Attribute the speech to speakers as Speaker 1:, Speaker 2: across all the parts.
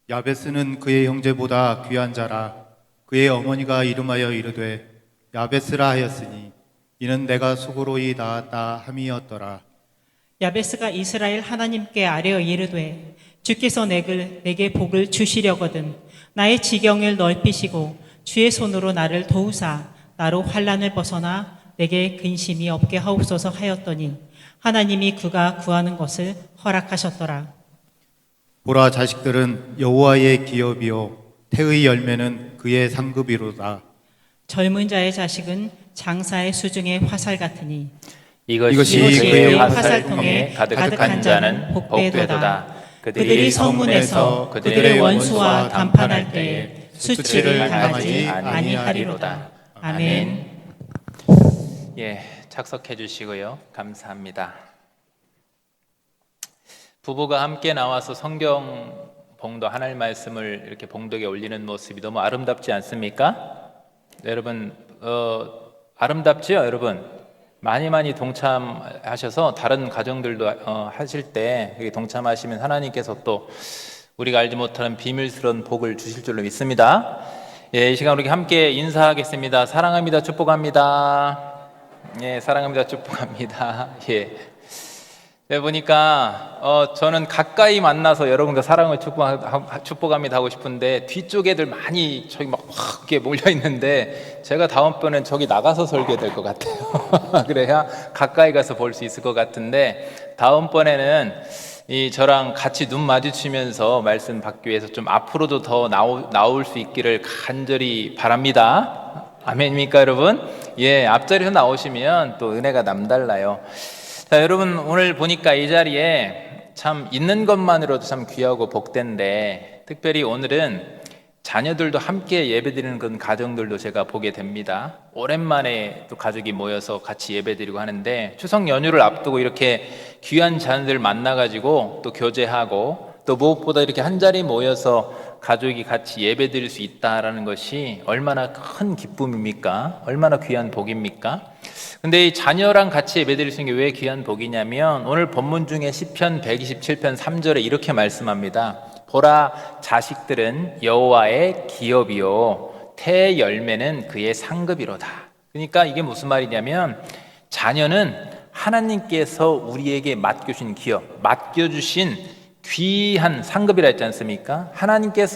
Speaker 1: 야베스는 그의 형제보다 귀한 자라. 그의 어머니가 이름하여 이르되 야베스라 하였으니 이는 내가 속으로이 낳았다 함이었더라.
Speaker 2: 야베스가 이스라엘 하나님께 아뢰어 이르되 주께서 내게 복을 주시려거든 나의 지경을 넓히시고 주의 손으로 나를 도우사 나로 환난을 벗어나 내게 근심이 없게 하옵소서 하였더니 하나님이 그가 구하는 것을 허락하셨더라.
Speaker 1: 보라, 자식들은 여호와의 기업이요 태의 열매는 그의 상급이로다.
Speaker 2: 젊은 자의 자식은 장사의 수중의 화살 같으니
Speaker 3: 이것이 그의 화살통에 가득한 자는 복되도다. 그들이 성문에서 그들의 원수와 담판할 때에 수치를 당하지 아니하리로다. 아멘.
Speaker 4: 예, 착석해 주시고요. 감사합니다. 부부가 함께 나와서 성경 봉도 하나님 말씀을 이렇게 봉독에 올리는 모습이 너무 아름답지 않습니까? 여러분 아름답지요, 여러분? 많이 동참하셔서 다른 가정들도 하실 때 여기 동참하시면 하나님께서 또 우리가 알지 못하는 비밀스러운 복을 주실 줄로 믿습니다. 예, 이 시간 우리 함께 인사하겠습니다. 사랑합니다. 축복합니다. 예, 사랑합니다. 축복합니다. 예. 네, 보니까 저는 가까이 만나서 여러분과 사랑을 축복합니다 하고 싶은데 뒤쪽 애들 많이 저기 막 이렇게 몰려 있는데 제가 다음번엔 저기 나가서 설교해야 될 것 같아요. 그래야 가까이 가서 볼 수 있을 것 같은데 다음번에는 저랑 같이 눈 마주치면서 말씀 받기 위해서 좀 앞으로도 더 나올 수 있기를 간절히 바랍니다. 아멘입니까, 여러분? 예, 앞자리에서 나오시면 또 은혜가 남달라요. 자, 여러분, 오늘 보니까 이 자리에 참 있는 것만으로도 참 귀하고 복된데 특별히 오늘은 자녀들도 함께 예배드리는 그런 가정들도 제가 보게 됩니다. 오랜만에 또 가족이 모여서 같이 예배드리고 하는데 추석 연휴를 앞두고 이렇게 귀한 자녀들 만나가지고 또 교제하고 또 무엇보다 이렇게 한자리 모여서 가족이 같이 예배드릴 수 있다라는 것이 얼마나 큰 기쁨입니까? 얼마나 귀한 복입니까? 근데 이 자녀랑 같이 예배드릴 수 있는 게 왜 귀한 복이냐면 오늘 본문 중에 시편 127편 3절에 이렇게 말씀합니다. 보라, 자식들은 여호와의 기업이요 태의 열매는 그의 상급이로다. 그러니까 이게 무슨 말이냐면 자녀는 하나님께서 우리에게 맡겨주신 기업, 맡겨주신 귀한 상급이라 했지 않습니까?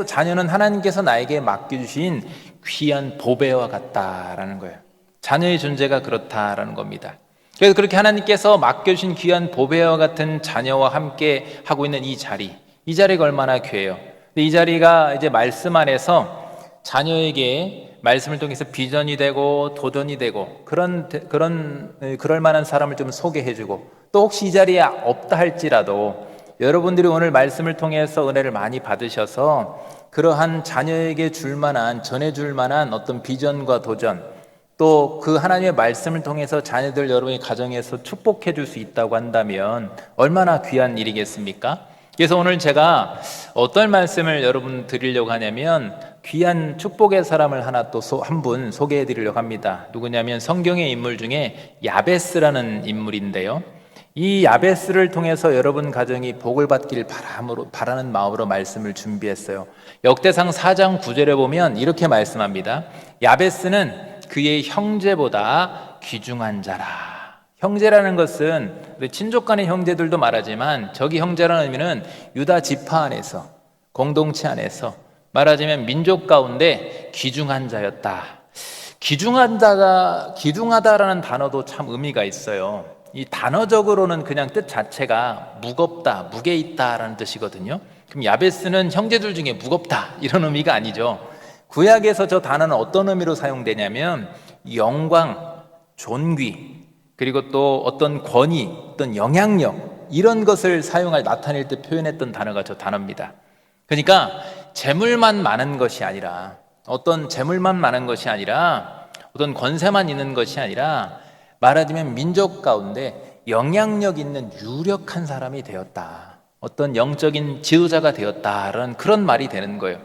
Speaker 4: 자녀는 하나님께서 나에게 맡겨주신 귀한 보배와 같다라는 거예요. 자녀의 존재가 그렇다라는 겁니다. 그래서 그렇게 하나님께서 맡겨주신 귀한 보배와 같은 자녀와 함께 하고 있는 이 자리가 얼마나 귀해요. 근데 이 자리가 이제 말씀 안에서 자녀에게 말씀을 통해서 비전이 되고 도전이 되고 그럴 만한 사람을 좀 소개해주고 또 혹시 이 자리에 없다 할지라도 여러분들이 오늘 말씀을 통해서 은혜를 많이 받으셔서 그러한 자녀에게 전해줄 만한 어떤 비전과 도전 또 그 하나님의 말씀을 통해서 자녀들 여러분의 가정에서 축복해 줄 수 있다고 한다면 얼마나 귀한 일이겠습니까? 그래서 오늘 제가 어떤 말씀을 여러분 드리려고 하냐면 귀한 축복의 사람을 하나 또 한 분 소개해 드리려고 합니다. 누구냐면 성경의 인물 중에 야베스라는 인물인데요. 이 야베스를 통해서 여러분 가정이 복을 받기를 바라는 마음으로 말씀을 준비했어요. 역대상 4장 9절에 보면 이렇게 말씀합니다. 야베스는 그의 형제보다 귀중한 자라. 형제라는 것은 우리 친족 간의 형제들도 말하지만 저기 형제라는 의미는 유다 지파 안에서 공동체 안에서 말하자면 민족 가운데 귀중한 자였다. 귀중하다라는 단어도 참 의미가 있어요. 이 단어적으로는 그냥 뜻 자체가 무겁다, 무게 있다라는 뜻이거든요. 그럼 야베스는 형제들 중에 무겁다 이런 의미가 아니죠. 구약에서 저 단어는 어떤 의미로 사용되냐면 영광, 존귀, 그리고 또 어떤 권위, 어떤 영향력 이런 것을 나타낼 때 표현했던 단어가 저 단어입니다. 그러니까 재물만 많은 것이 아니라 어떤 권세만 있는 것이 아니라 말하자면 민족 가운데 영향력 있는 유력한 사람이 되었다. 어떤 영적인 지도자가 되었다라는 그런 말이 되는 거예요.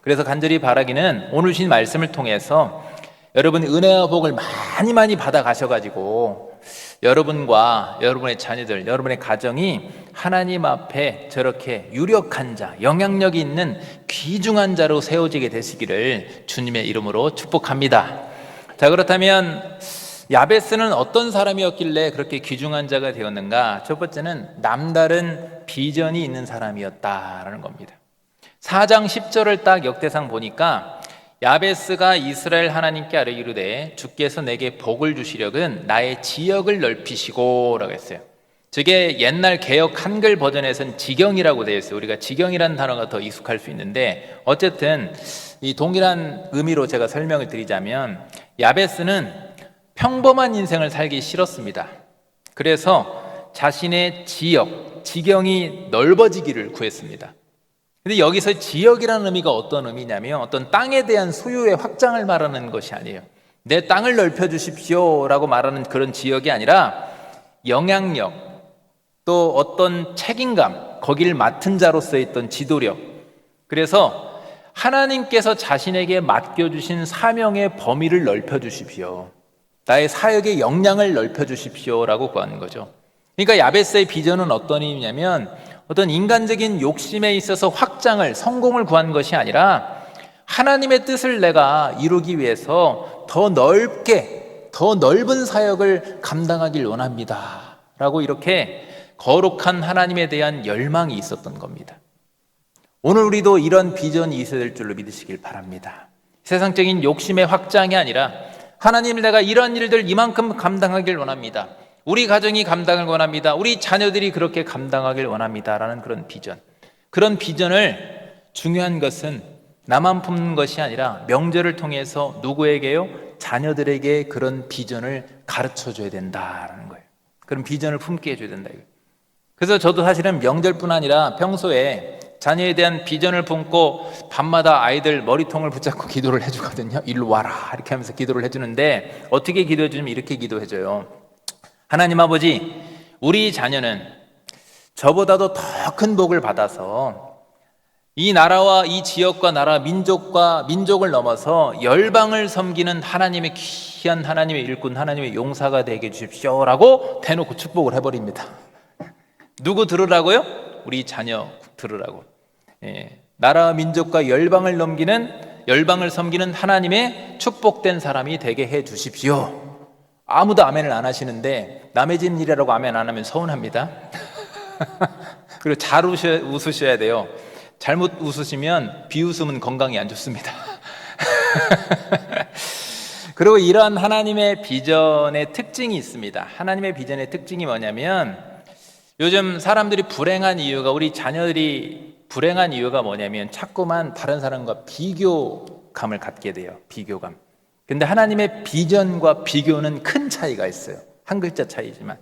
Speaker 4: 그래서 간절히 바라기는 오늘 주신 말씀을 통해서 여러분 은혜와 복을 많이 받아 가셔가지고 여러분과 여러분의 자녀들, 여러분의 가정이 하나님 앞에 저렇게 유력한 자, 영향력이 있는 귀중한 자로 세워지게 되시기를 주님의 이름으로 축복합니다. 자, 그렇다면 야베스는 어떤 사람이었길래 그렇게 귀중한 자가 되었는가? 첫 번째는 남다른 비전이 있는 사람이었다라는 겁니다. 4장 10절을 딱 역대상 보니까 야베스가 이스라엘 하나님께 아뢰 이르되 주께서 내게 복을 주시려는 나의 지역을 넓히시고 라고 했어요. 저게 옛날 개역 한글 버전에서는 지경이라고 되어 있어요. 우리가 지경이라는 단어가 더 익숙할 수 있는데 어쨌든 이 동일한 의미로 제가 설명을 드리자면 야베스는 평범한 인생을 살기 싫었습니다. 그래서 자신의 지역, 지경이 넓어지기를 구했습니다. 근데 여기서 지역이라는 의미가 어떤 의미냐면 어떤 땅에 대한 소유의 확장을 말하는 것이 아니에요. 내 땅을 넓혀주십시오 라고 말하는 그런 지역이 아니라 영향력, 또 어떤 책임감, 거기를 맡은 자로서의 있던 지도력. 그래서 하나님께서 자신에게 맡겨주신 사명의 범위를 넓혀주십시오. 나의 사역의 역량을 넓혀주십시오 라고 구하는 거죠. 그러니까 야베스의 비전은 어떤 의미냐면 어떤 인간적인 욕심에 있어서 확장을, 성공을 구한 것이 아니라 하나님의 뜻을 내가 이루기 위해서 더 넓게, 더 넓은 사역을 감당하길 원합니다 라고 이렇게 거룩한 하나님에 대한 열망이 있었던 겁니다. 오늘 우리도 이런 비전이 있어야 될 줄로 믿으시길 바랍니다. 세상적인 욕심의 확장이 아니라 하나님, 내가 이런 일들 이만큼 감당하길 원합니다. 우리 가정이 감당을 원합니다. 우리 자녀들이 그렇게 감당하길 원합니다 라는 그런 비전. 그런 비전을 중요한 것은 나만 품는 것이 아니라 명절을 통해서 누구에게요? 자녀들에게 그런 비전을 가르쳐줘야 된다라는 거예요. 그런 비전을 품게 해줘야 된다. 그래서 저도 사실은 명절뿐 아니라 평소에 자녀에 대한 비전을 품고 밤마다 아이들 머리통을 붙잡고 기도를 해주거든요. 일로 와라 이렇게 하면서 기도를 해주는데 어떻게 기도해 주면 이렇게 기도해줘요. 하나님 아버지, 우리 자녀는 저보다도 더 큰 복을 받아서 이 나라와 이 지역과 나라, 민족을 넘어서 열방을 섬기는 하나님의 귀한 하나님의 일꾼, 하나님의 용사가 되게 해주십시오 라고 대놓고 축복을 해버립니다. 누구 들으라고요? 우리 자녀 들으라고. 나라와 민족과 열방을 섬기는 하나님의 축복된 사람이 되게 해 주십시오. 아무도 아멘을 안 하시는데 남의 집 일이라고 아멘 안 하면 서운합니다. 그리고 잘 웃으셔야 돼요. 잘못 웃으시면 비웃음은 건강에 안 좋습니다. 그리고 이러한 하나님의 비전의 특징이 있습니다. 하나님의 비전의 특징이 뭐냐면 요즘 사람들이 불행한 이유가, 우리 자녀들이 불행한 이유가 뭐냐면 자꾸만 다른 사람과 비교감을 갖게 돼요. 비교감. 근데 하나님의 비전과 비교는 큰 차이가 있어요. 한 글자 차이지만.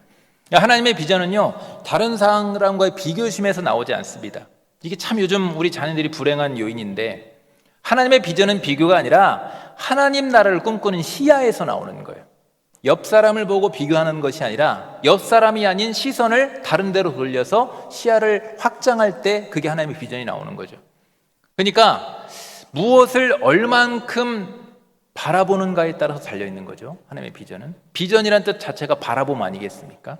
Speaker 4: 하나님의 비전은요, 다른 사람과의 비교심에서 나오지 않습니다. 이게 참 요즘 우리 자녀들이 불행한 요인인데, 하나님의 비전은 비교가 아니라 하나님 나라를 꿈꾸는 시야에서 나오는 거예요. 옆 사람을 보고 비교하는 것이 아니라 옆 사람이 아닌 시선을 다른 데로 돌려서 시야를 확장할 때 그게 하나님의 비전이 나오는 거죠. 그러니까 무엇을 얼만큼 바라보는가에 따라서 달려있는 거죠. 하나님의 비전은. 비전이란 뜻 자체가 바라봄 아니겠습니까?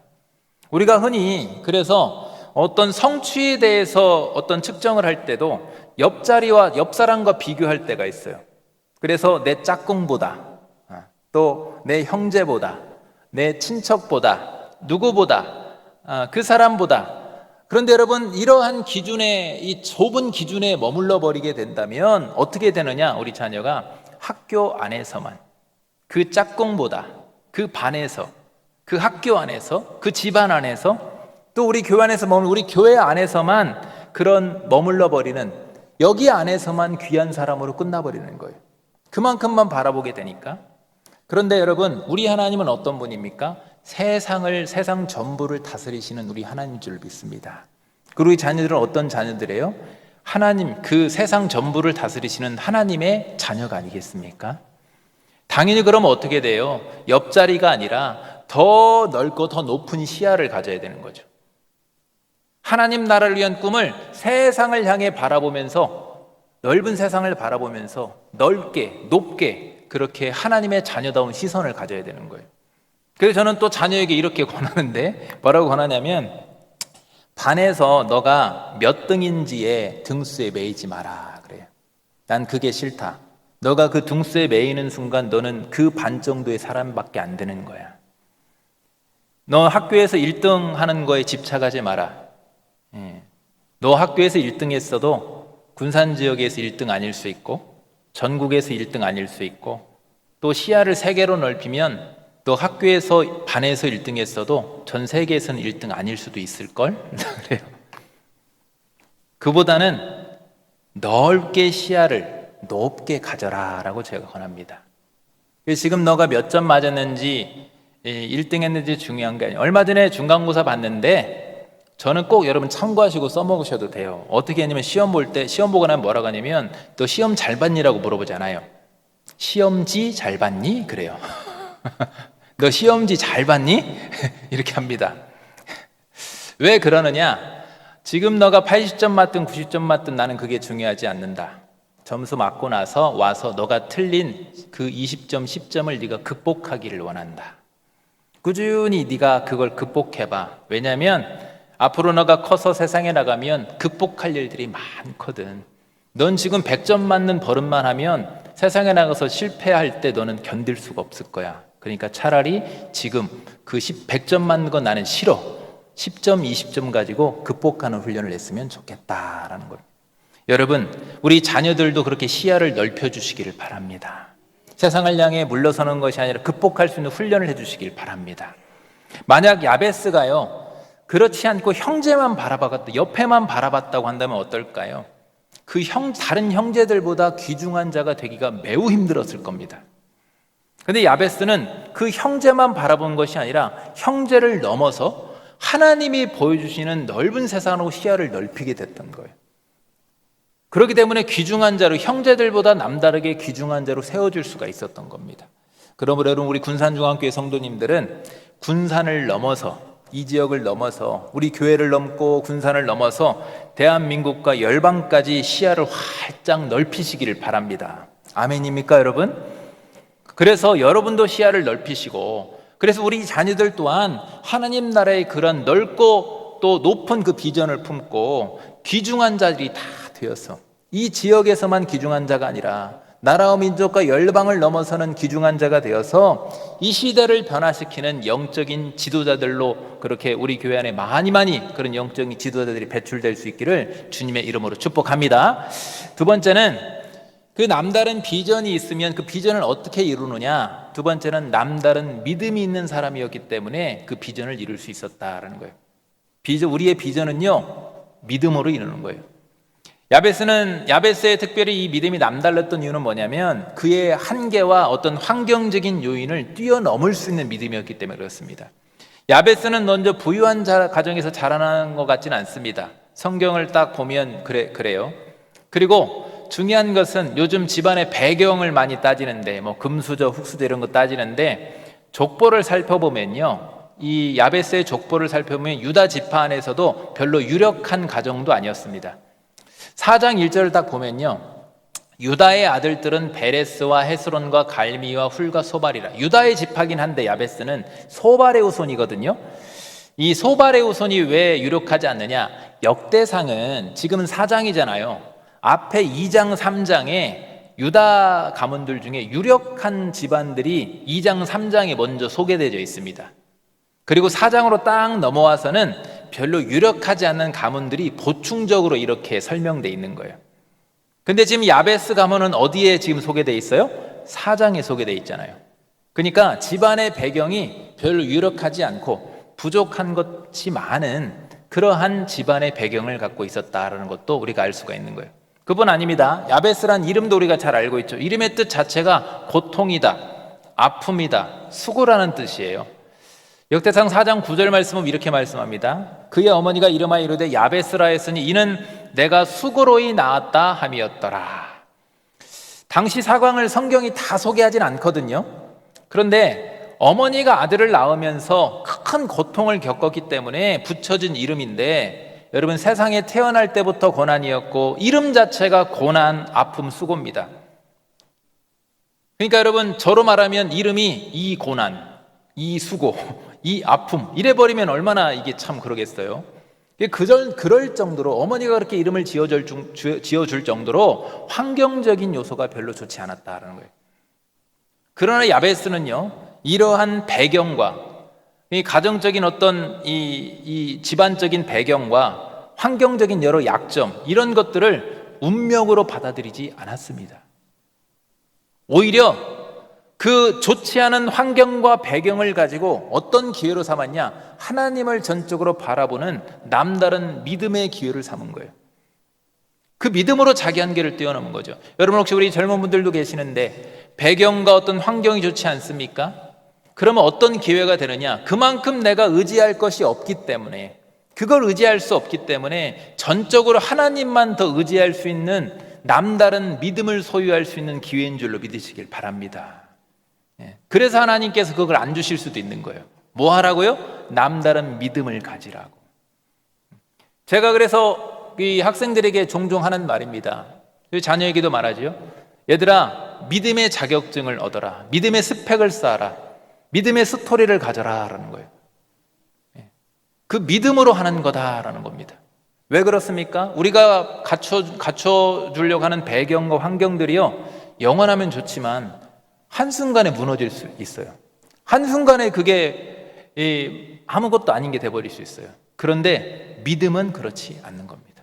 Speaker 4: 우리가 흔히 그래서 어떤 성취에 대해서 어떤 측정을 할 때도 옆자리와 옆 사람과 비교할 때가 있어요. 그래서 내 짝꿍보다, 또 내 형제보다, 내 친척보다, 누구보다, 그 사람보다. 그런데 여러분, 이러한 기준에, 이 좁은 기준에 머물러 버리게 된다면 어떻게 되느냐? 우리 자녀가 학교 안에서만, 그 짝꿍보다, 그 반에서, 그 학교 안에서, 그 집안 안에서, 또 우리 교회 안에서 우리 교회 안에서만 그런 머물러 버리는, 여기 안에서만 귀한 사람으로 끝나버리는 거예요. 그만큼만 바라보게 되니까. 그런데 여러분, 우리 하나님은 어떤 분입니까? 세상 전부를 다스리시는 우리 하나님인 줄 믿습니다. 그리고 이 자녀들은 어떤 자녀들이에요? 하나님, 그 세상 전부를 다스리시는 하나님의 자녀가 아니겠습니까? 당연히 그러면 어떻게 돼요? 옆자리가 아니라 더 넓고 더 높은 시야를 가져야 되는 거죠. 하나님 나라를 위한 꿈을 세상을 향해 바라보면서, 넓은 세상을 바라보면서 넓게, 높게 그렇게 하나님의 자녀다운 시선을 가져야 되는 거예요. 그래서 저는 또 자녀에게 이렇게 권하는데, 뭐라고 권하냐면 반에서 너가 몇 등인지에 등수에 매이지 마라 그래요. 난 그게 싫다. 너가 그 등수에 매이는 순간 너는 그 반 정도의 사람밖에 안 되는 거야. 너 학교에서 1등 하는 거에 집착하지 마라. 너 학교에서 1등 했어도 군산 지역에서 1등 아닐 수 있고 전국에서 1등 아닐 수 있고 또 시야를 세계로 넓히면 너 학교에서 반에서 1등 했어도 전 세계에서는 1등 아닐 수도 있을걸? 그래요. 그보다는 넓게 시야를 높게 가져라 라고 제가 권합니다. 지금 너가 몇 점 맞았는지 1등 했는지 중요한 게 아니에요. 얼마 전에 중간고사 봤는데 저는 꼭 여러분 참고하시고 써먹으셔도 돼요. 어떻게 했냐면 시험 볼 때 시험 보고 나면 뭐라고 하냐면 너 시험 잘 봤니라고 물어보잖아요. 시험지 잘 봤니? 그래요. 너 시험지 잘 봤니? 이렇게 합니다. 왜 그러느냐? 지금 너가 80점 맞든 90점 맞든 나는 그게 중요하지 않는다. 점수 맞고 나서 와서 너가 틀린 그 20점, 10점을 네가 극복하기를 원한다. 꾸준히 네가 그걸 극복해봐. 왜냐하면 앞으로 너가 커서 세상에 나가면 극복할 일들이 많거든. 넌 지금 100점 맞는 버릇만 하면 세상에 나가서 실패할 때 너는 견딜 수가 없을 거야. 그러니까 차라리 지금 그 100점 맞는 건 나는 싫어. 10점, 20점 가지고 극복하는 훈련을 했으면 좋겠다라는 거예요. 여러분, 우리 자녀들도 그렇게 시야를 넓혀주시기를 바랍니다. 세상을 향해 물러서는 것이 아니라 극복할 수 있는 훈련을 해주시길 바랍니다. 만약 야베스가요, 그렇지 않고 형제만 바라봤다, 옆에만 바라봤다고 한다면 어떨까요? 다른 형제들보다 귀중한 자가 되기가 매우 힘들었을 겁니다. 근데 야베스는 그 형제만 바라본 것이 아니라 형제를 넘어서 하나님이 보여주시는 넓은 세상으로 시야를 넓히게 됐던 거예요. 그렇기 때문에 귀중한 자로, 형제들보다 남다르게 귀중한 자로 세워줄 수가 있었던 겁니다. 그러므로 여러분, 우리 군산중앙교회 성도님들은 군산을 넘어서, 이 지역을 넘어서, 우리 교회를 넘고 군산을 넘어서 대한민국과 열방까지 시야를 활짝 넓히시기를 바랍니다. 아멘입니까, 여러분? 그래서 여러분도 시야를 넓히시고, 그래서 우리 자녀들 또한 하나님 나라의 그런 넓고 또 높은 그 비전을 품고 귀중한 자들이 다 되어서, 이 지역에서만 귀중한 자가 아니라 나라와 민족과 열방을 넘어서는 귀중한 자가 되어서 이 시대를 변화시키는 영적인 지도자들로 그렇게 우리 교회 안에 많이 그런 영적인 지도자들이 배출될 수 있기를 주님의 이름으로 축복합니다. 두 번째는 그 남다른 비전이 있으면 그 비전을 어떻게 이루느냐? 두 번째는 남다른 믿음이 있는 사람이었기 때문에 그 비전을 이룰 수 있었다라는 거예요. 우리의 비전은요, 믿음으로 이루는 거예요. 야베스의 특별히 이 믿음이 남달랐던 이유는 뭐냐면 그의 한계와 어떤 환경적인 요인을 뛰어넘을 수 있는 믿음이었기 때문에 그렇습니다. 야베스는 먼저 부유한 가정에서 자라난 것 같지는 않습니다. 성경을 딱 보면 그래요. 그리고 중요한 것은 요즘 집안의 배경을 많이 따지는데, 뭐 금수저, 흙수저 이런 거 따지는데, 족보를 살펴보면요, 이 야베스의 족보를 살펴보면 유다 지파 안에서도 별로 유력한 가정도 아니었습니다. 4장 1절을 딱 보면요, 유다의 아들들은 베레스와 헤스론과 갈미와 훌과 소발이라. 유다의 지파긴 한데 야베스는 소발의 후손이거든요. 이 소발의 후손이 왜 유력하지 않느냐? 역대상은 지금은 4장이잖아요. 앞에 2장, 3장에 유다 가문들 중에 유력한 집안들이 2장, 3장에 먼저 소개되어 있습니다. 그리고 4장으로 딱 넘어와서는 별로 유력하지 않는 가문들이 보충적으로 이렇게 설명되어 있는 거예요. 근데 지금 야베스 가문은 어디에 지금 소개되어 있어요? 4장에 소개되어 있잖아요. 그러니까 집안의 배경이 별로 유력하지 않고 부족한 것이 많은 그러한 집안의 배경을 갖고 있었다라는 것도 우리가 알 수가 있는 거예요. 그뿐 아닙니다. 야베스란 이름도 우리가 잘 알고 있죠. 이름의 뜻 자체가 고통이다, 아픔이다, 수고라는 뜻이에요. 역대상 4장 9절 말씀은 이렇게 말씀합니다. 그의 어머니가 이름하여 이르되 야베스라 했으니 이는 내가 수고로이 낳았다 함이었더라. 당시 사광을 성경이 다 소개하진 않거든요. 그런데 어머니가 아들을 낳으면서 큰 고통을 겪었기 때문에 붙여진 이름인데, 여러분, 세상에 태어날 때부터 고난이었고 이름 자체가 고난, 아픔, 수고입니다. 그러니까 여러분, 저로 말하면 이름이 이 고난, 이 수고, 이 아픔 이래 버리면 얼마나 이게 참 그러겠어요. 그럴 정도로 어머니가 그렇게 이름을 지어줄 정도로 환경적인 요소가 별로 좋지 않았다라는 거예요. 그러나 야베스는요, 이러한 배경과 이 가정적인 어떤 이 집안적인 배경과 환경적인 여러 약점, 이런 것들을 운명으로 받아들이지 않았습니다. 오히려 그 좋지 않은 환경과 배경을 가지고 어떤 기회로 삼았냐? 하나님을 전적으로 바라보는 남다른 믿음의 기회를 삼은 거예요. 그 믿음으로 자기 한계를 뛰어넘은 거죠. 여러분, 혹시 우리 젊은 분들도 계시는데 배경과 어떤 환경이 좋지 않습니까? 그러면 어떤 기회가 되느냐? 그만큼 내가 의지할 것이 없기 때문에, 그걸 의지할 수 없기 때문에 전적으로 하나님만 더 의지할 수 있는 남다른 믿음을 소유할 수 있는 기회인 줄로 믿으시길 바랍니다. 그래서 하나님께서 그걸 안 주실 수도 있는 거예요. 뭐 하라고요? 남다른 믿음을 가지라고. 제가 그래서 이 학생들에게 종종 하는 말입니다. 자녀에게도 말하지요. 얘들아, 믿음의 자격증을 얻어라. 믿음의 스펙을 쌓아라. 믿음의 스토리를 가져라 라는 거예요. 그 믿음으로 하는 거다라는 겁니다. 왜 그렇습니까? 우리가 갖춰주려고 하는 배경과 환경들이요, 영원하면 좋지만 한순간에 무너질 수 있어요. 한순간에 그게 아무것도 아닌 게 돼버릴 수 있어요. 그런데 믿음은 그렇지 않는 겁니다.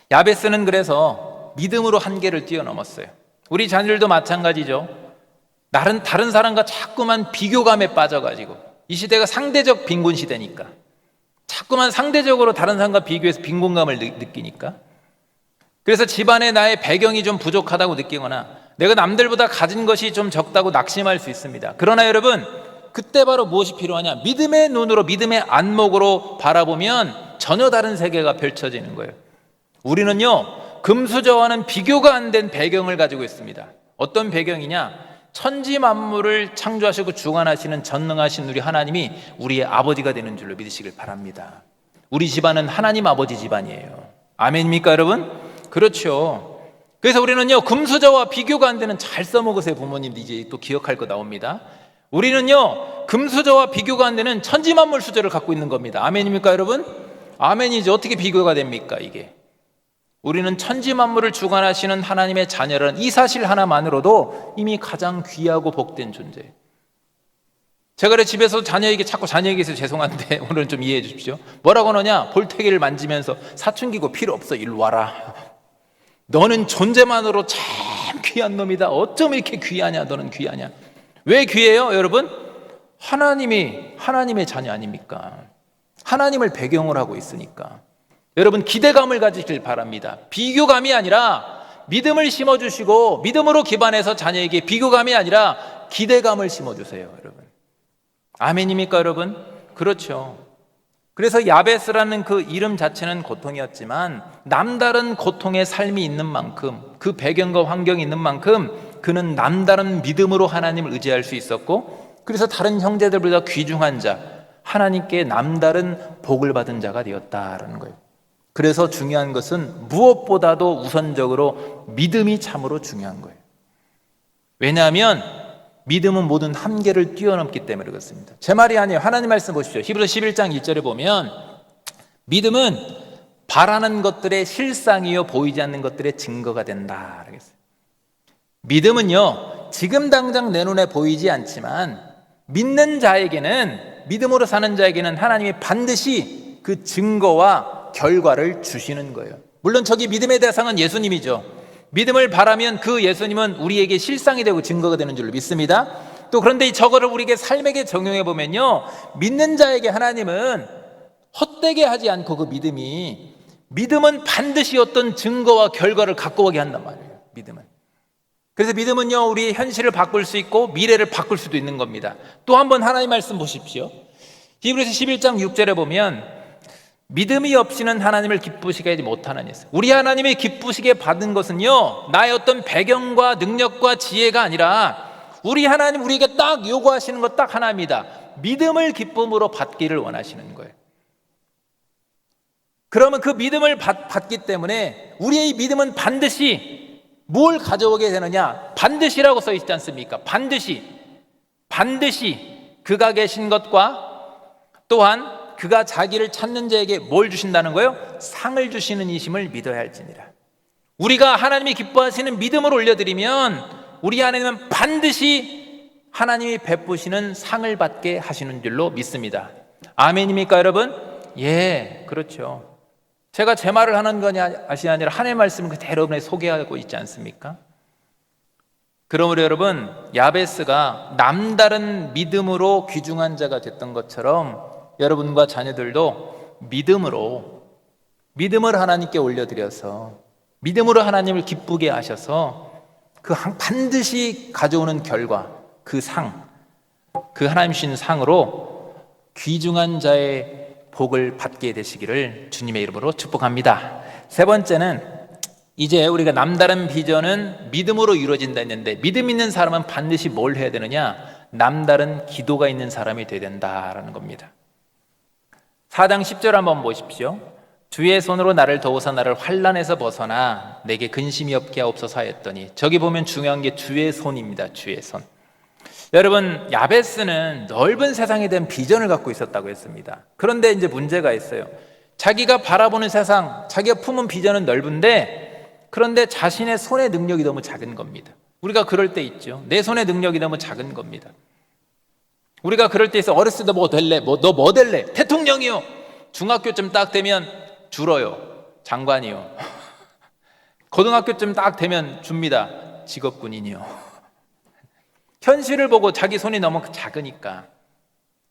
Speaker 4: 야베스는 그래서 믿음으로 한계를 뛰어넘었어요. 우리 자녀들도 마찬가지죠. 다른 사람과 자꾸만 비교감에 빠져가지고, 이 시대가 상대적 빈곤 시대니까 자꾸만 상대적으로 다른 사람과 비교해서 빈곤감을 느끼니까, 그래서 집안에 나의 배경이 좀 부족하다고 느끼거나 내가 남들보다 가진 것이 좀 적다고 낙심할 수 있습니다. 그러나 여러분, 그때 바로 무엇이 필요하냐? 믿음의 눈으로, 믿음의 안목으로 바라보면 전혀 다른 세계가 펼쳐지는 거예요. 우리는요, 금수저와는 비교가 안 된 배경을 가지고 있습니다. 어떤 배경이냐? 천지 만물을 창조하시고 주관하시는 전능하신 우리 하나님이 우리의 아버지가 되는 줄로 믿으시길 바랍니다. 우리 집안은 하나님 아버지 집안이에요. 아멘입니까, 여러분? 그렇죠. 그래서 우리는요, 금수저와 비교가 안 되는, 잘 써먹으세요, 부모님도 이제 또 기억할 거 나옵니다. 우리는요, 금수저와 비교가 안 되는 천지만물 수저를 갖고 있는 겁니다. 아멘입니까, 여러분? 아멘이죠. 어떻게 비교가 됩니까, 이게? 우리는 천지만물을 주관하시는 하나님의 자녀라는 이 사실 하나만으로도 이미 가장 귀하고 복된 존재예요. 제가 집에서 자꾸 자녀에게 있어서 죄송한데 오늘은 좀 이해해 주십시오. 뭐라고 하느냐? 볼테기를 만지면서 사춘기고 필요 없어, 일로 와라. 너는 존재만으로 참 귀한 놈이다. 어쩜 이렇게 귀하냐? 너는 귀하냐? 왜 귀해요, 여러분? 하나님의 자녀 아닙니까? 하나님을 배경으로 하고 있으니까. 여러분, 기대감을 가지길 바랍니다. 비교감이 아니라 믿음을 심어주시고, 믿음으로 기반해서 자녀에게 비교감이 아니라 기대감을 심어주세요, 여러분. 아멘입니까, 여러분? 그렇죠. 그래서 야베스라는 그 이름 자체는 고통이었지만 남다른 고통의 삶이 있는 만큼, 그 배경과 환경이 있는 만큼 그는 남다른 믿음으로 하나님을 의지할 수 있었고, 그래서 다른 형제들보다 귀중한 자, 하나님께 남다른 복을 받은 자가 되었다라는 거예요. 그래서 중요한 것은 무엇보다도 우선적으로 믿음이 참으로 중요한 거예요. 왜냐하면 믿음은 모든 한계를 뛰어넘기 때문에 그렇습니다. 제 말이 아니에요. 하나님 말씀 보십시오. 히브리서 11장 1절에 보면 믿음은 바라는 것들의 실상이요 보이지 않는 것들의 증거가 된다. 믿음은요, 지금 당장 내 눈에 보이지 않지만 믿는 자에게는, 믿음으로 사는 자에게는 하나님이 반드시 그 증거와 결과를 주시는 거예요. 물론 저기 믿음의 대상은 예수님이죠. 믿음을 바라면 그 예수님은 우리에게 실상이 되고 증거가 되는 줄로 믿습니다. 또 그런데 저거를 우리에게 삶에게 적용해 보면요, 믿는 자에게 하나님은 헛되게 하지 않고 그 믿음은 반드시 어떤 증거와 결과를 갖고 오게 한단 말이에요. 믿음은. 그래서 믿음은요, 우리의 현실을 바꿀 수 있고 미래를 바꿀 수도 있는 겁니다. 또 한번 하나님 말씀 보십시오. 히브리서 11장 6절에 보면 믿음이 없이는 하나님을 기쁘시게 하지 못하느니, 우리 하나님이 기쁘시게 받은 것은요, 나의 어떤 배경과 능력과 지혜가 아니라 우리 하나님, 우리에게 딱 요구하시는 것 딱 하나입니다. 믿음을 기쁨으로 받기를 원하시는 거예요. 그러면 그 믿음을 받기 때문에 우리의 믿음은 반드시 뭘 가져오게 되느냐? 반드시라고 써 있지 않습니까? 반드시 그가 계신 것과 또한 그가 자기를 찾는 자에게 뭘 주신다는 거예요? 상을 주시는 이심을 믿어야 할지니라. 우리가 하나님이 기뻐하시는 믿음을 올려드리면 우리 안에는 반드시 하나님이 베푸시는 상을 받게 하시는 줄로 믿습니다. 아멘입니까 여러분? 예, 그렇죠. 제가 제 말을 하는 것이 아니라 하나님의 말씀을 그대로 여러분에 소개하고 있지 않습니까? 그러므로 여러분, 야베스가 남다른 믿음으로 귀중한 자가 됐던 것처럼 여러분과 자녀들도 믿음을 하나님께 올려드려서 믿음으로 하나님을 기쁘게 하셔서 그 반드시 가져오는 결과, 그 상, 그 하나님 주신 상으로 귀중한 자의 복을 받게 되시기를 주님의 이름으로 축복합니다. 세 번째는 이제 우리가 남다른 비전은 믿음으로 이루어진다 했는데 믿음 있는 사람은 반드시 뭘 해야 되느냐? 남다른 기도가 있는 사람이 되어야 된다라는 겁니다. 4장 10절 한번 보십시오. 주의 손으로 나를 도우사 나를 환난에서 벗어나 내게 근심이 없게 하옵소서 하였더니, 저기 보면 중요한 게 주의 손입니다. 주의 손. 여러분, 야베스는 넓은 세상에 대한 비전을 갖고 있었다고 했습니다. 그런데 이제 문제가 있어요. 자기가 바라보는 세상, 자기가 품은 비전은 넓은데 그런데 자신의 손의 능력이 너무 작은 겁니다. 우리가 그럴 때 있죠. 내 손의 능력이 너무 작은 겁니다. 우리가 그럴 때 있어. 어렸을 때 뭐 될래? 너 뭐 될래? 대통령이요. 중학교쯤 딱 되면 줄어요. 장관이요. 고등학교쯤 딱 되면 줍니다. 직업군인이요. 현실을 보고 자기 손이 너무 작으니까.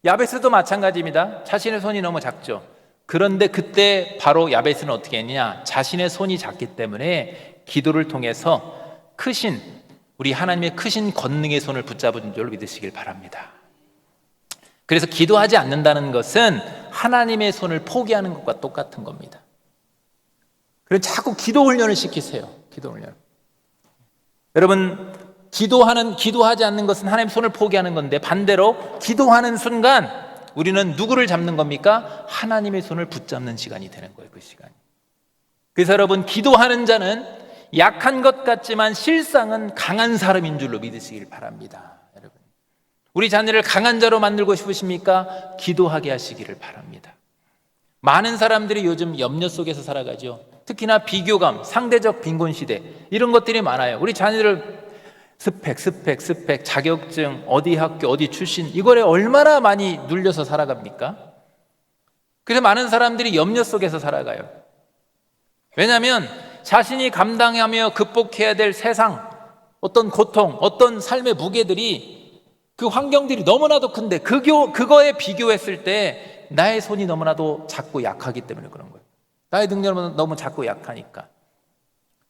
Speaker 4: 야베스도 마찬가지입니다. 자신의 손이 너무 작죠. 그런데 그때 바로 야베스는 어떻게 했느냐? 자신의 손이 작기 때문에 기도를 통해서 크신, 우리 하나님의 크신 권능의 손을 붙잡은 줄로 믿으시길 바랍니다. 그래서 기도하지 않는다는 것은 하나님의 손을 포기하는 것과 똑같은 겁니다. 그래서 자꾸 기도 훈련을 시키세요. 기도 훈련. 여러분, 기도하지 않는 것은 하나님의 손을 포기하는 건데, 반대로 기도하는 순간 우리는 누구를 잡는 겁니까? 하나님의 손을 붙잡는 시간이 되는 거예요. 그 시간이. 그래서 여러분, 기도하는 자는 약한 것 같지만 실상은 강한 사람인 줄로 믿으시길 바랍니다. 여러분, 우리 자녀를 강한 자로 만들고 싶으십니까? 기도하게 하시기를 바랍니다. 많은 사람들이 요즘 염려 속에서 살아가죠. 특히나 비교감, 상대적 빈곤 시대, 이런 것들이 많아요. 우리 자녀들 스펙, 자격증, 어디 학교, 어디 출신, 이거에 얼마나 많이 눌려서 살아갑니까? 그래서 많은 사람들이 염려 속에서 살아가요. 왜냐하면 자신이 감당하며 극복해야 될 세상, 어떤 고통, 어떤 삶의 무게들이, 그 환경들이 너무나도 큰데 그거에 비교했을 때 나의 손이 너무나도 작고 약하기 때문에 그런 거예요. 나의 능력은 너무 작고 약하니까.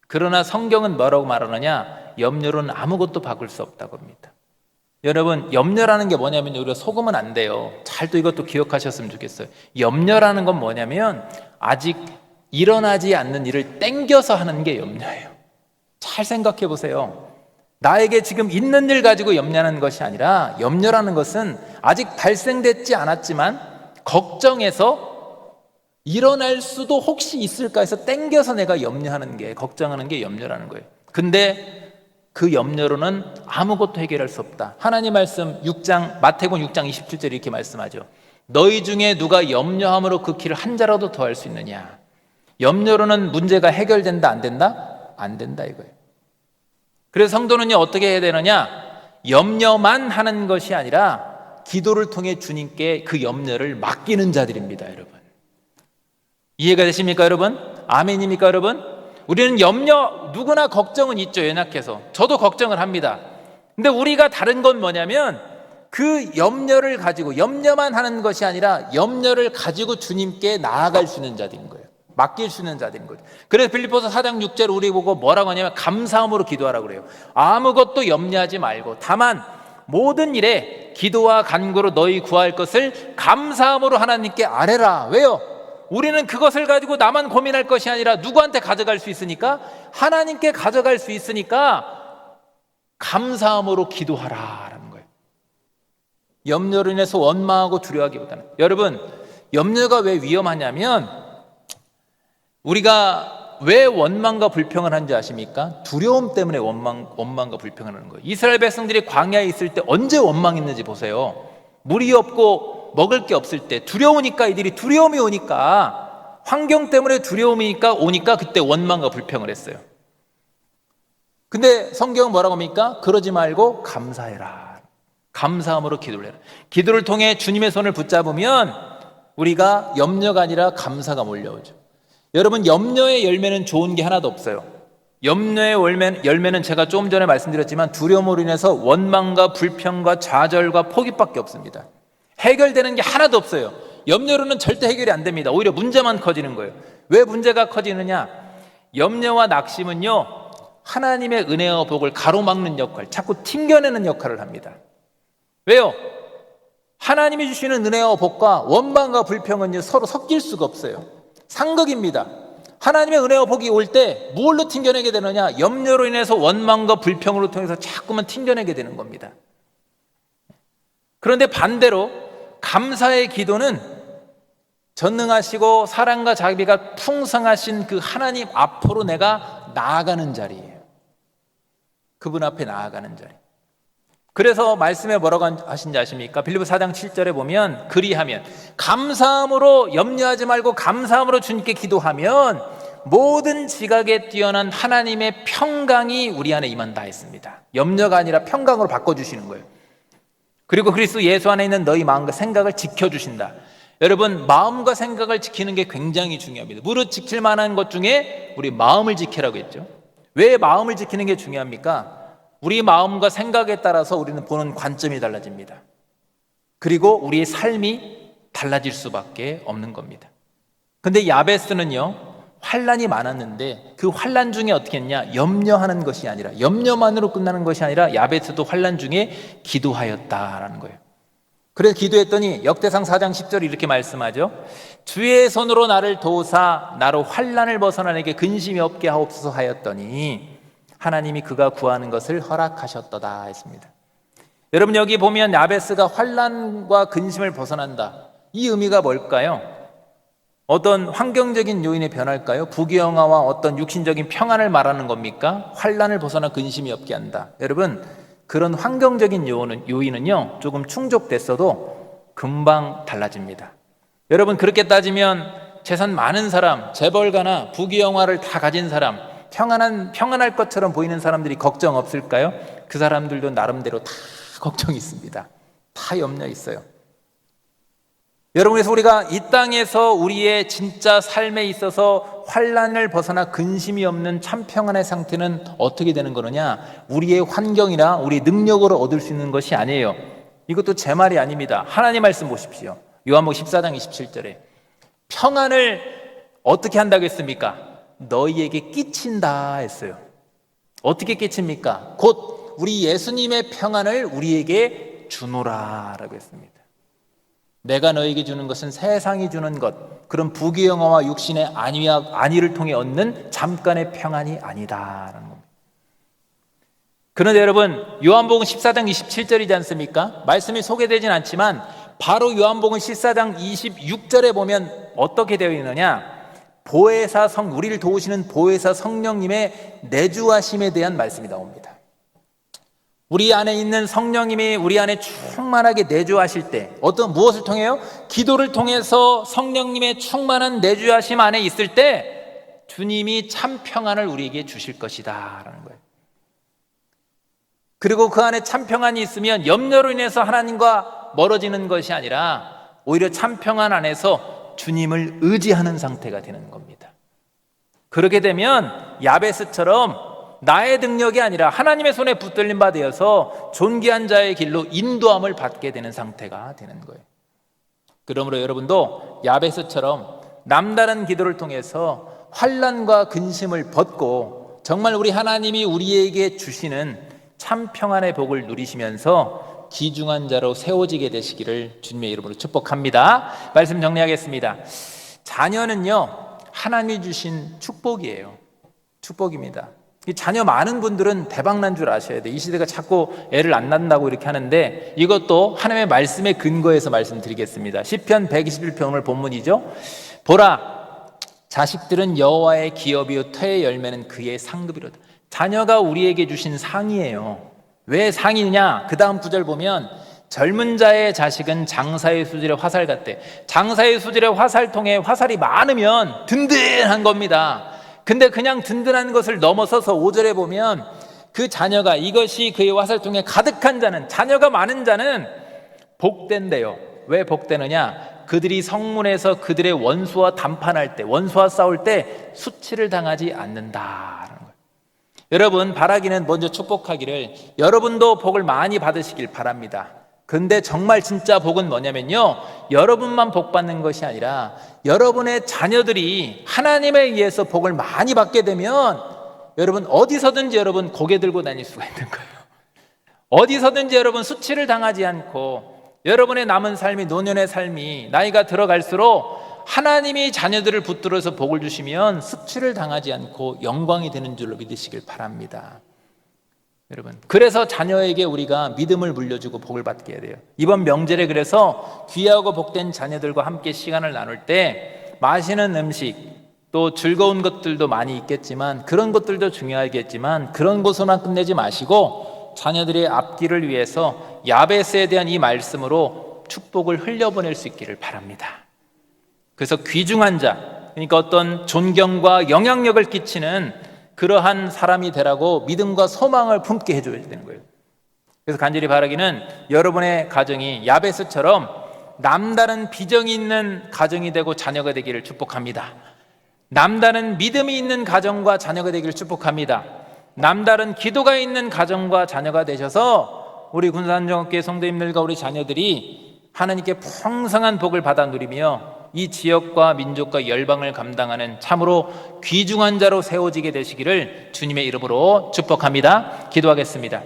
Speaker 4: 그러나 성경은 뭐라고 말하느냐? 염려로는 아무것도 바꿀 수 없다고 합니다. 여러분, 염려라는 게 뭐냐면 우리가 속으면 안 돼요. 잘 또 이것도 기억하셨으면 좋겠어요. 염려라는 건 뭐냐면 아직 일어나지 않는 일을 땡겨서 하는 게 염려예요. 잘 생각해 보세요. 나에게 지금 있는 일 가지고 염려하는 것이 아니라, 염려라는 것은 아직 발생되지 않았지만 걱정해서 일어날 수도 혹시 있을까 해서 땡겨서 내가 염려하는 게, 걱정하는 게 염려라는 거예요. 근데 그 염려로는 아무것도 해결할 수 없다. 하나님 말씀 마태복음 6장 27절 이렇게 말씀하죠. 너희 중에 누가 염려함으로 그 길을 한 자라도 더할 수 있느냐? 염려로는 문제가 해결된다, 안 된다? 안 된다 이거예요. 그래서 성도는요, 어떻게 해야 되느냐? 염려만 하는 것이 아니라 기도를 통해 주님께 그 염려를 맡기는 자들입니다, 여러분. 이해가 되십니까, 여러분? 아멘입니까, 여러분? 우리는 누구나 걱정은 있죠, 연약해서. 저도 걱정을 합니다. 근데 우리가 다른 건 뭐냐면 그 염려를 가지고, 염려만 하는 것이 아니라 염려를 가지고 주님께 나아갈 수 있는 자들인 거예요. 맡길 수 있는 자들인 거죠. 그래서 빌립보서 4장 6절 우리 보고 뭐라고 하냐면 감사함으로 기도하라고 그래요. 아무것도 염려하지 말고 다만 모든 일에 기도와 간구로 너희 구할 것을 감사함으로 하나님께 아뢰라. 왜요? 우리는 그것을 가지고 나만 고민할 것이 아니라 누구한테 가져갈 수 있으니까, 하나님께 가져갈 수 있으니까 감사함으로 기도하라라는 거예요. 염려로 인해서 원망하고 두려워하기보다는. 여러분, 염려가 왜 위험하냐면, 우리가 왜 원망과 불평을 하는지 아십니까? 두려움 때문에 원망과 불평을 하는 거예요. 이스라엘 백성들이 광야에 있을 때 언제 원망했는지 보세요. 물이 없고 먹을 게 없을 때 두려우니까 이들이 두려움이 오니까 환경 때문에 두려움이 오니까 그때 원망과 불평을 했어요. 근데 성경은 뭐라고 합니까? 그러지 말고 감사해라. 감사함으로 기도를 해라. 기도를 통해 주님의 손을 붙잡으면 우리가 염려가 아니라 감사가 몰려오죠. 여러분, 염려의 열매는 좋은 게 하나도 없어요. 염려의 열매는 제가 조금 전에 말씀드렸지만 두려움으로 인해서 원망과 불평과 좌절과 포기밖에 없습니다. 해결되는 게 하나도 없어요. 염려로는 절대 해결이 안 됩니다. 오히려 문제만 커지는 거예요. 왜 문제가 커지느냐? 염려와 낙심은요, 하나님의 은혜와 복을 가로막는 역할, 자꾸 튕겨내는 역할을 합니다. 왜요? 하나님이 주시는 은혜와 복과 원망과 불평은요, 서로 섞일 수가 없어요. 상극입니다. 하나님의 은혜와 복이 올 때 뭘로 튕겨내게 되느냐? 염려로 인해서 원망과 불평으로 통해서 자꾸만 튕겨내게 되는 겁니다. 그런데 반대로 감사의 기도는 전능하시고 사랑과 자비가 풍성하신 그 하나님 앞으로 내가 나아가는 자리예요. 그분 앞에 나아가는 자리. 그래서 말씀에 뭐라고 하신지 아십니까? 빌립보 4장 7절에 보면 그리하면 감사함으로 염려하지 말고 감사함으로 주님께 기도하면 모든 지각에 뛰어난 하나님의 평강이 우리 안에 임한다 했습니다. 염려가 아니라 평강으로 바꿔주시는 거예요. 그리고 그리스도 예수 안에 있는 너희 마음과 생각을 지켜주신다. 여러분, 마음과 생각을 지키는 게 굉장히 중요합니다. 무릇 지킬 만한 것 중에 우리 마음을 지키라고 했죠. 왜 마음을 지키는 게 중요합니까? 우리 마음과 생각에 따라서 우리는 보는 관점이 달라집니다. 그리고 우리의 삶이 달라질 수밖에 없는 겁니다. 근데 야베스는요, 환난이 많았는데 그 환난 중에 어떻게 했냐? 염려하는 것이 아니라, 염려만으로 끝나는 것이 아니라 야베스도 환난 중에 기도하였다라는 거예요. 그래서 기도했더니 역대상 4장 10절에 이렇게 말씀하죠. 주의 손으로 나를 도우사 나로 환난을 벗어나게 근심이 없게 하옵소서 하였더니 하나님이 그가 구하는 것을 허락하셨도다 했습니다. 여러분, 여기 보면 야베스가 환난과 근심을 벗어난다. 이 의미가 뭘까요? 어떤 환경적인 요인의 변화일까요? 부귀영화와 어떤 육신적인 평안을 말하는 겁니까? 환난을 벗어나 근심이 없게 한다. 여러분, 그런 환경적인 요인은요, 조금 충족됐어도 금방 달라집니다. 여러분, 그렇게 따지면 재산 많은 사람, 재벌가나 부귀영화를 다 가진 사람, 평안할 것처럼 보이는 사람들이 걱정 없을까요? 그 사람들도 나름대로 다 걱정이 있습니다. 다 염려 있어요. 여러분, 그래서 우리가 이 땅에서 우리의 진짜 삶에 있어서 환난을 벗어나 근심이 없는 참 평안의 상태는 어떻게 되는 거느냐? 우리의 환경이나 우리 능력으로 얻을 수 있는 것이 아니에요. 이것도 제 말이 아닙니다. 하나님 말씀 보십시오. 요한복음 14장 27절에 평안을 어떻게 한다고 했습니까? 너희에게 끼친다 했어요. 어떻게 끼칩니까? 곧 우리 예수님의 평안을 우리에게 주노라라고 했습니다. 내가 너에게 주는 것은 세상이 주는 것, 그런 부귀영화와 육신의 안위를 통해 얻는 잠깐의 평안이 아니다라는 겁니다. 그런데 여러분, 요한복음 14장 27절이지 않습니까? 말씀이 소개되진 않지만 바로 요한복음 14장 26절에 보면 어떻게 되어 있느냐? 보혜사 우리를 도우시는 보혜사 성령님의 내주하심에 대한 말씀이 나옵니다. 우리 안에 있는 성령님이 우리 안에 충만하게 내주하실 때 무엇을 통해요? 기도를 통해서 성령님의 충만한 내주하심 안에 있을 때 주님이 참 평안을 우리에게 주실 것이다 라는 거예요. 그리고 그 안에 참 평안이 있으면 염려로 인해서 하나님과 멀어지는 것이 아니라 오히려 참 평안 안에서 주님을 의지하는 상태가 되는 겁니다. 그렇게 되면 야베스처럼 나의 능력이 아니라 하나님의 손에 붙들림 바 되어서 존귀한 자의 길로 인도함을 받게 되는 상태가 되는 거예요. 그러므로 여러분도 야베스처럼 남다른 기도를 통해서 환난과 근심을 벗고 정말 우리 하나님이 우리에게 주시는 참 평안의 복을 누리시면서 귀중한 자로 세워지게 되시기를 주님의 이름으로 축복합니다. 말씀 정리하겠습니다. 자녀는요, 하나님이 주신 축복이에요. 축복입니다. 자녀 많은 분들은 대박난 줄 아셔야 돼요. 이 시대가 자꾸 애를 안 낳는다고 이렇게 하는데 이것도 하나님의 말씀에 근거해서 말씀드리겠습니다. 시편 121편 오늘 본문이죠. 보라, 자식들은 여호와의 기업이요 태의 열매는 그의 상급이로다. 자녀가 우리에게 주신 상이에요. 왜 상이냐? 그 다음 구절 보면 젊은 자의 자식은 장사의 수질의 화살 같대. 장사의 수질의 화살통에 화살이 많으면 든든한 겁니다. 근데 그냥 든든한 것을 넘어서서 5절에 보면 그 자녀가, 이것이 그의 화살통에 가득한 자는, 자녀가 많은 자는 복된대요. 왜 복되느냐? 그들이 성문에서 그들의 원수와 담판할 때, 원수와 싸울 때 수치를 당하지 않는다라는 거예요. 여러분, 바라기는 먼저 축복하기를, 여러분도 복을 많이 받으시길 바랍니다. 근데 정말 진짜 복은 뭐냐면요, 여러분만 복 받는 것이 아니라 여러분의 자녀들이 하나님에 의해서 복을 많이 받게 되면 여러분 어디서든지 여러분 고개 들고 다닐 수가 있는 거예요. 어디서든지 여러분 수치를 당하지 않고, 여러분의 남은 삶이, 노년의 삶이 나이가 들어갈수록 하나님이 자녀들을 붙들어서 복을 주시면 수치를 당하지 않고 영광이 되는 줄로 믿으시길 바랍니다. 여러분, 그래서 자녀에게 우리가 믿음을 물려주고 복을 받게 해야 돼요. 이번 명절에 그래서 귀하고 복된 자녀들과 함께 시간을 나눌 때 맛있는 음식, 또 즐거운 것들도 많이 있겠지만, 그런 것들도 중요하겠지만 그런 것으로만 끝내지 마시고 자녀들의 앞길을 위해서 야베스에 대한 이 말씀으로 축복을 흘려보낼 수 있기를 바랍니다. 그래서 귀중한 자, 그러니까 어떤 존경과 영향력을 끼치는 그러한 사람이 되라고 믿음과 소망을 품게 해줘야 되는 거예요. 그래서 간절히 바라기는 여러분의 가정이 야베스처럼 남다른 비전이 있는 가정이 되고 자녀가 되기를 축복합니다. 남다른 믿음이 있는 가정과 자녀가 되기를 축복합니다. 남다른 기도가 있는 가정과 자녀가 되셔서 우리 군산정학교의 성도님들과 우리 자녀들이 하나님께 풍성한 복을 받아 누리며 이 지역과 민족과 열방을 감당하는 참으로 귀중한 자로 세워지게 되시기를 주님의 이름으로 축복합니다. 기도하겠습니다.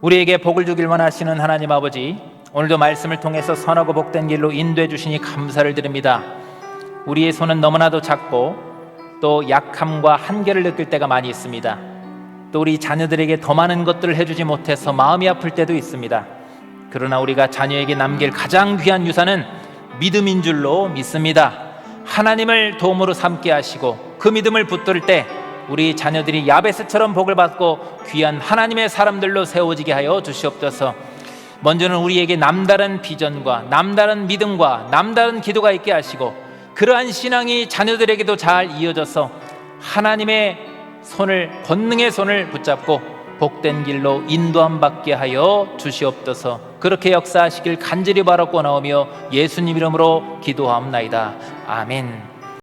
Speaker 4: 우리에게 복을 주길 원하시는 하나님 아버지, 오늘도 말씀을 통해서 선하고 복된 길로 인도해 주시니 감사를 드립니다. 우리의 손은 너무나도 작고 또 약함과 한계를 느낄 때가 많이 있습니다. 또 우리 자녀들에게 더 많은 것들을 해주지 못해서 마음이 아플 때도 있습니다. 그러나 우리가 자녀에게 남길 가장 귀한 유산은 믿음인 줄로 믿습니다. 하나님을 도움으로 삼게 하시고 그 믿음을 붙들 때 우리 자녀들이 야베스처럼 복을 받고 귀한 하나님의 사람들로 세워지게 하여 주시옵소서. 먼저는 우리에게 남다른 비전과 남다른 믿음과 남다른 기도가 있게 하시고, 그러한 신앙이 자녀들에게도 잘 이어져서 하나님의 손을, 권능의 손을 붙잡고 복된 길로 인도함 받게 하여 주시옵소서. 그렇게 역사하시길 간절히 바라고 나오며 예수님 이름으로 기도하옵나이다. 아멘.